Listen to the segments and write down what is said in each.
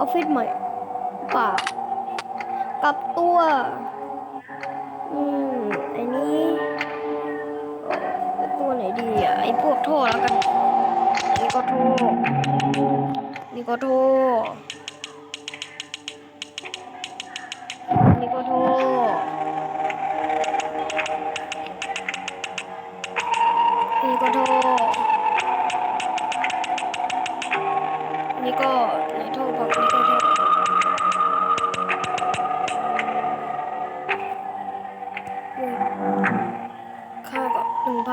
ฟฟิศใหม่ป่ากับตัวไอ้นี้ตัวไหนดีอ่ะไอ้พวกท่อแล้วกันนี่ก็ท่อนี่ก็ท่อนี่ก็ท่อนี่ก็ท่อนี่ก็ไหนท่อบอกนี่ก็ท่อค่าก็1,000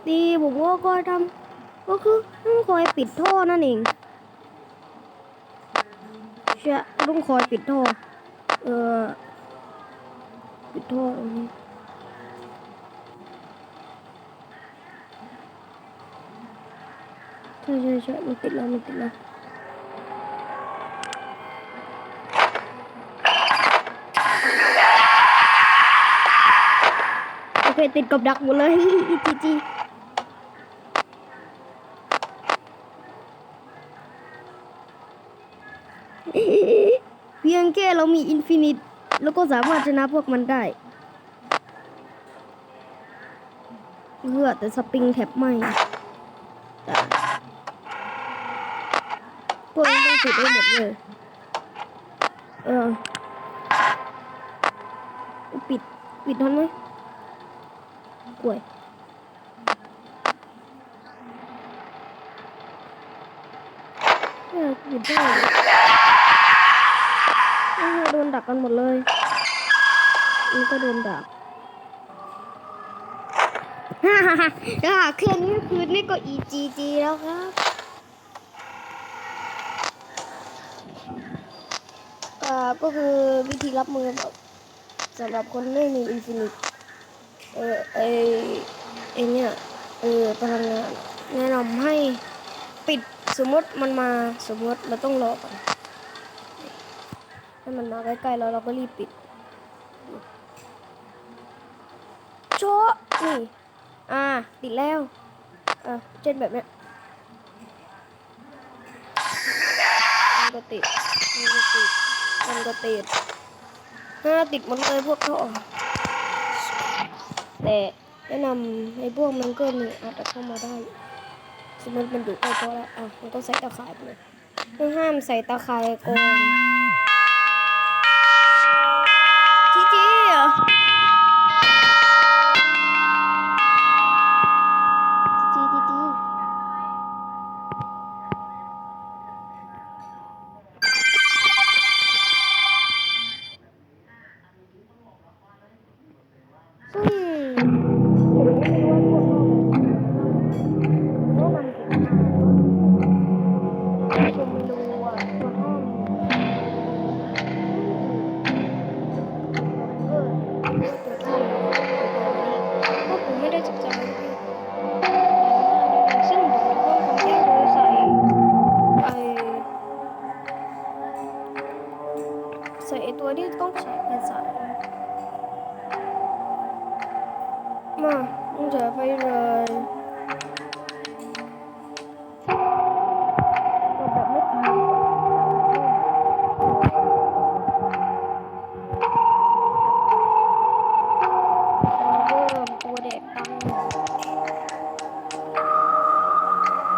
ดีผมก็คอยทำก็คือต้องคอยปิดท่อนั่นเองใช่ต้องคอยปิดท่อปิดท่อตรงนี้ใช่มันติดแล้วโอเคติดกับดักหมดเลยจีเพียงแค่เรามีอินฟินิตแล้วก็สามารถชนะพวกมันได้แต่สปริงแท็บไม่พวกมันต้องติดได้หมดเลยปิดทันไหมกล้วยปิดได้โดนดักกันหมดเลยนี่ก็โดนดักคืนนี้ก็ EGG แล้วครับก็คือวิธีรับมือแบบสำหรับคนไม่มีอินฟินิตเนี่ยพลังงานแนะนำให้ปิดสมมติมันมาเราต้องรอก่อนให้มันมาใกล้ๆแล้วเราก็รีบปิดโชว์นี่ติดแล้วเช่นแบบเนี้ยมันก็ติดติดหมดเลยพวกท่อแต่แนะนำในพวกมันก็นี่อาจจะเข้ามาได้สมมติมันอยู่ใกล้ตัวแล้วมันต้องใส่ตาข่ายไปเลยต้องห้ามใส่ตาข่ายก่อนจีใส่ตัวที่ต้องใช้ภาษามาต้องใช้ไปเลยแบบไม่ตายเริ่มตัวเด็กตัง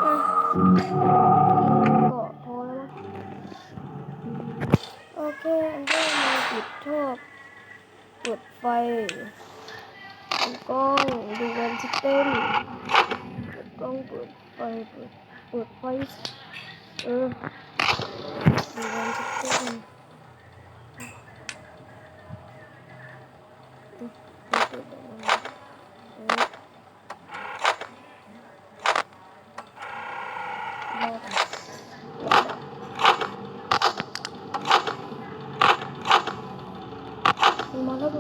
ก็พอแล้วโอเคอันนี้มาปิดท่อเปิดไฟกล้องดูแวนซิสเต็มเปิดกล้องเปิดไฟดูแวนซิสเต็มมาแล้ว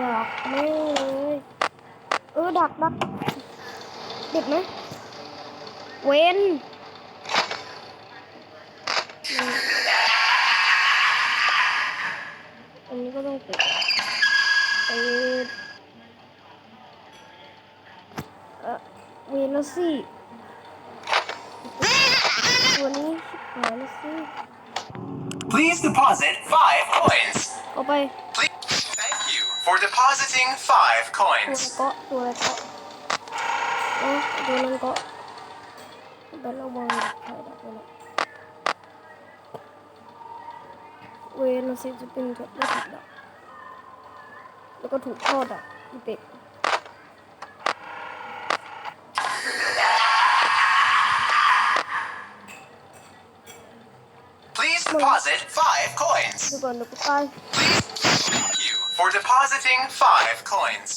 ดักแม่เลยดักติดไหมเว้น ก็ต้องติดไปเวลาสิตัวนี้หายแล้วสิ Please deposit 5 coins. เอาไป Thank you for depositing 5 coins. ตัวอะไรเกาะตัวนั้นเกาะแต่ระวังใช่ดับไปแล้วเวลาสิจะเป็นกับไม่ถูกดับแล้วก็ถูกทอดอ่ะอีเป็ดPlease deposit 5 coins. ดูก่อนเดี๋ยวกูตาย Thank you for depositing 5 coins.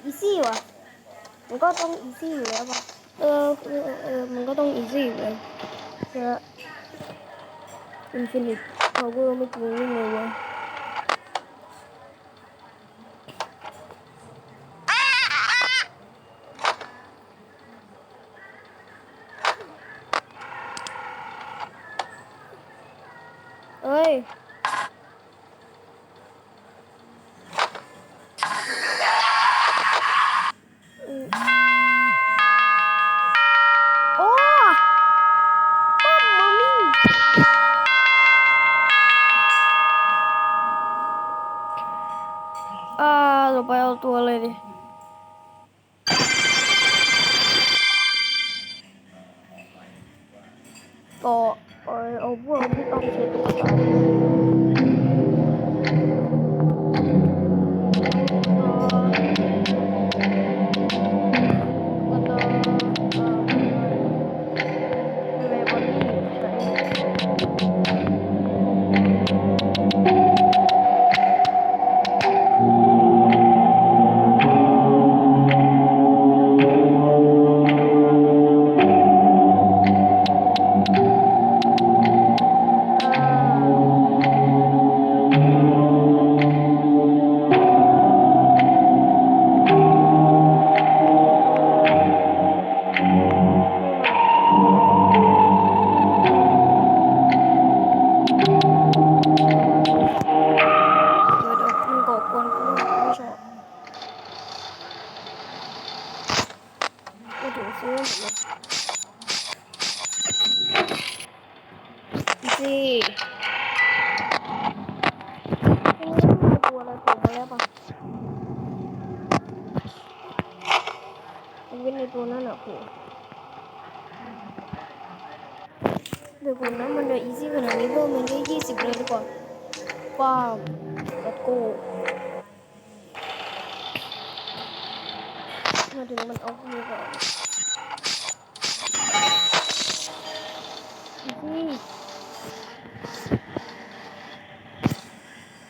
อีซี่ว่ะมันก็ต้องอีซี่อยู่แล้วป่ะมันก็ต้องอีซี่อยู่แล้วเพราะอินฟินิตพาวเวอร์ไม่จริงยังไงวะเอ้ยโอ้ป้อมมามี่ต่อไปเอาตัวเลยดิก็เอาพวกที่ต้องใช้ตุ๊กตาตัวอะไรผมมาแล้วป่ะมันเป็นในตัวนั่นแหละผมเดี๋ยวผมนะมันจะอีซี่ขนาดนี้เพิ่มมันได้20เลยดีกว่าป้าเลตโก้มาถึงมันเอามือก่อน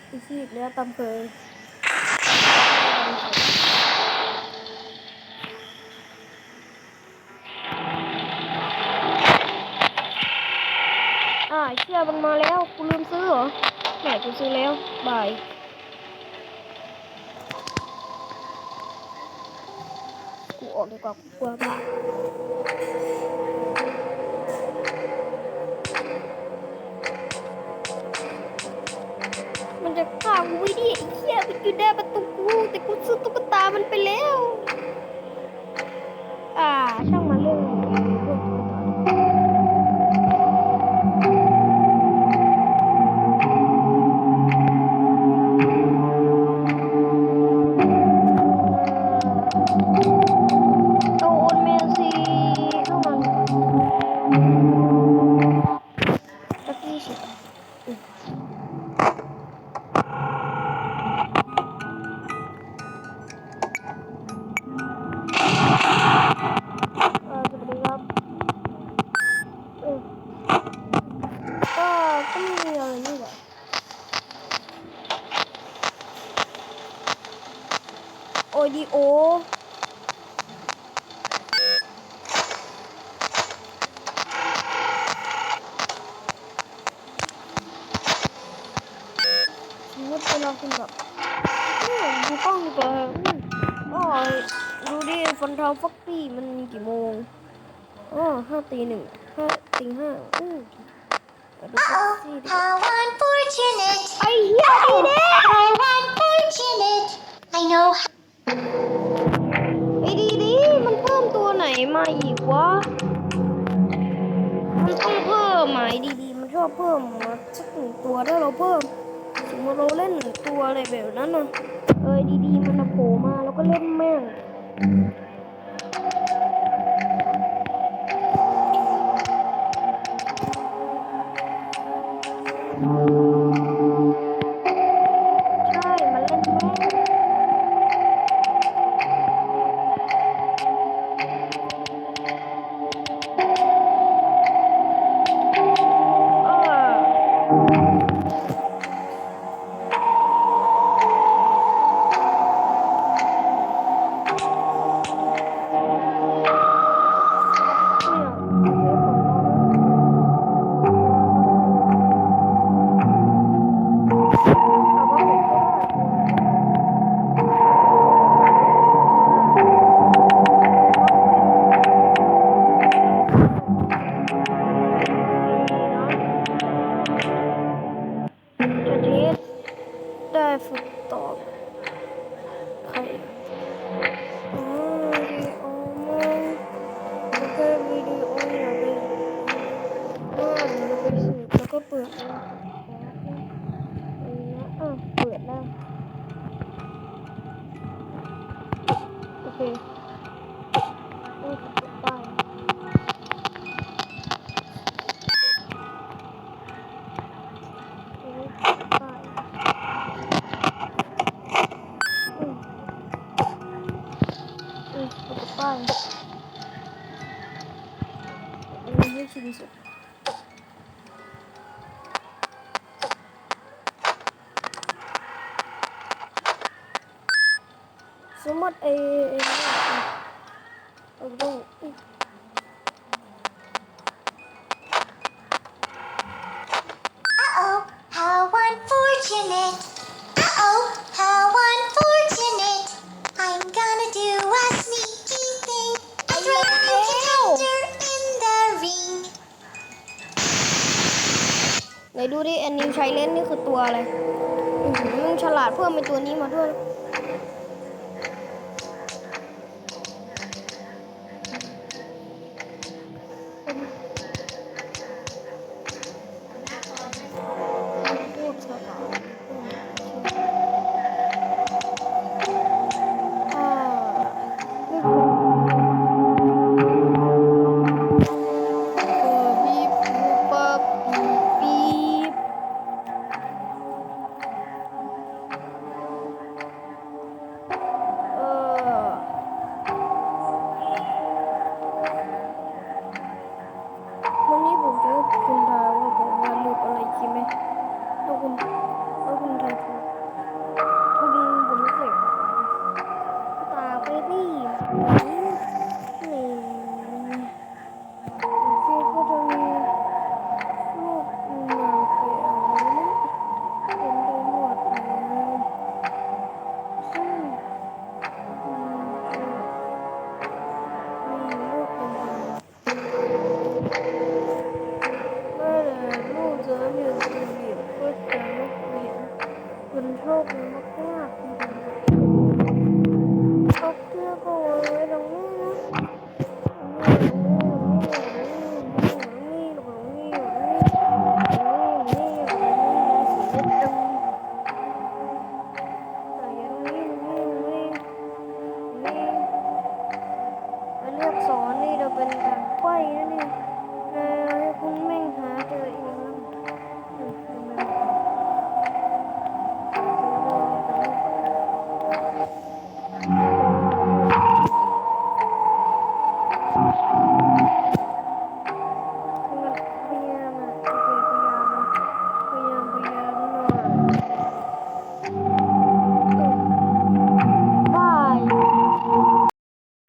อีซี่อีกแล้วตามเคยเชื่อมันมาแล้วกูลืมซื้อเหรอไหนกูซื้อแล้วบายกูออกดีกว่ากูกลัวมากมันจะฆ่ากูไว้ดิไอ้เหี้ยมันอยู่หน้าประตูกูแต่กูซื้อตุ๊กตามันไปแล้วช่างมันเรื่องพวกตุ๊กตาโอดีโอสมมติเวลาคุณแบบดูกล้องดีกว่าดูดิฟันเท้าฟักปี้มันกี่โมง5 ตี 1 ตีห้าดู How unfortunate. ไอ้เหี้ยดีเด้ How unfortunate. I know. ไอ้ดีมันเพิ่มตัวไหนมาอีกวะมันต้องเพิ่มหมายดีมันชอบเพิ่มมาสักหนึ่งตัวถ้าเราเพิ่มสมมติเราเล่นหนึ่งตัวอะไรแบบนั้นนะดีมันโผล่มาแล้วก็เล่นแม่งใช่มันเล่นแม่งได้ฝึกตอบใครวิดีโออย่าไปสืบแล้วก็เปิดเปิดแล้วโอเคป้ายป้ายให้ชินสุดสมมติดู Uh-oh, how unfortunate. Uh-oh, how unfortunate. I'm gonna do a sneaky thing. I throw a contender in the ring. ไหนดูดิแอนนิวใช้เล่นนี่คือตัวอะไรมึงฉลาดเพิ่มเป็นตัวนี้มาด้วยวันนี้ผมจะให้คุณทายว่าผมวาดรูปอะไรใช่ไหมถ้าคุณทายถูกผมรู้สึกตาไปดินี่โอเคก็จะมีรูปมาเปลี่ยนเป็นไปหมดเลยซึ่งมีรูปเป็นลูกจะมีสีเหลืองก็จะไม่เปลี่ยนมันโชคดีมากๆเอาเสื้อก็ไว้ตรงนี้นะเลือกสอนนี่เราเป็นการไขว้นะนี่ให้คุณแม่งหาเจอเองแล้ว